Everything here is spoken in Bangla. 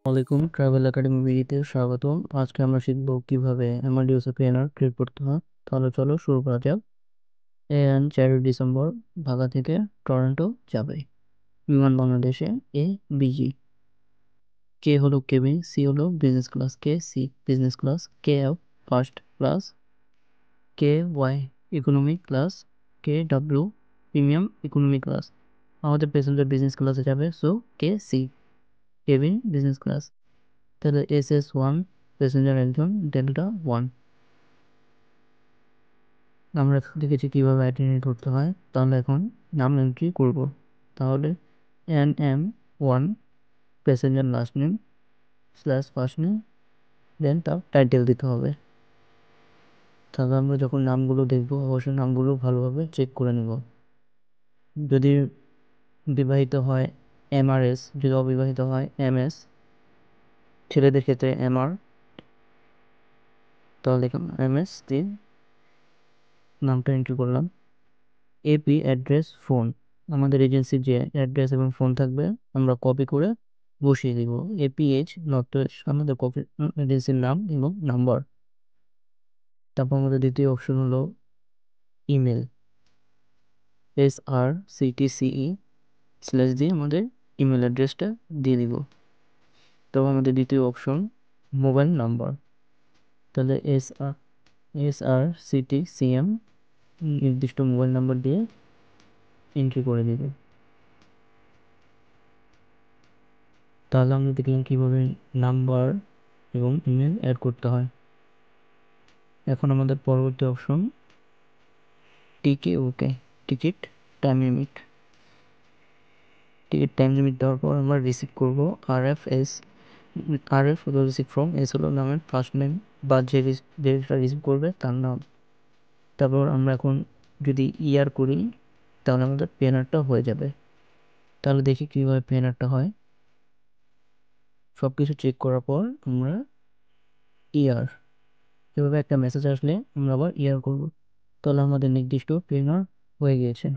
ওয়ালাইকুম ট্রাভেল একাডেমি বিডিতে স্বাগতম। আজকে আমরা শিখব কিভাবে এমাডিউসে পিএনআর ক্রিয়েট করতে হয়। তাহলে চলো শুরু করা যাক। এন 4 ডিসেম্বর ঢাকা থেকে টরন্টো যাবে বিমান বাংলাদেশে এ বিজি। কে হলো কেবিন, সি হলো business class, K C business class, K F first class, K Y economy class, K W premium economy class. আমাদের প্যাসেঞ্জার বিজনেস ক্লাসে যাবে, so K C cabin business class. তাহলে SS1 প্যাসেঞ্জার একজন, ডেল্টা 1। আমরা দেখেছি কিভাবে আইডেন্টিটি করতে হয়, তাহলে এখন নাম এন্ট্রি করব। তাহলে NM1 passenger last name slash first name, then তার টাইটেল দিতে হবে। তাহলে আমরা যখন নামগুলো দেখব অবশ্যই নামগুলো ভালোভাবে চেক করে নেব। যদি বিবাহিত হয় MRS, যদি অবিবাহিত হয় MS, ছেলেদের ক্ষেত্রে MR, তাহলে এখানে MS দিয়ে নামটা এন্ট্রি করলাম। এপি অ্যাড্রেস ফোন, আমাদের এজেন্সির যে অ্যাড্রেস এবং ফোন থাকবে আমরা কপি করে বসিয়ে দিব। APH নট আমাদের কপি এজেন্সির নাম এবং নাম্বার। তারপর আমাদের দ্বিতীয় অপশন হলো ইমেল, SRCTCE স্ল্যাশ দিয়ে আমাদের ইমেল অ্যাড্রেসটা দিয়ে দিব। তারপর আমাদের দ্বিতীয় অপশন মোবাইল নাম্বার, তাহলে SRCTCM নির্দিষ্ট মোবাইল নাম্বার দিয়ে এন্ট্রি করে দিবে। তাহলে আমরা দেখলাম কীভাবে নাম্বার এবং ইমেল অ্যাড করতে হয়। এখন আমাদের পরবর্তী option okay ticket time limit. Ticket time limit দেওয়ার পর আমরা রিসিভ করব RF হলো রিসিভ ফ্রম, এস হলো নামের ফার্স্ট নেম বা যেটা রিসিভ করবে তার নাম। তারপর আমরা এখন যদি ইয়ার করি তাহলে আমাদের পেনারটা হয়ে যাবে। তাহলে দেখি কীভাবে পেনারটা হয়। সব কিছু চেক করার পর আমরা ইয়ার, এভাবে একটা মেসেজ আসলে আমরা আবার ইয়ার করব। তাহলে আমাদের নির্দিষ্ট পেনার হয়ে গিয়েছে।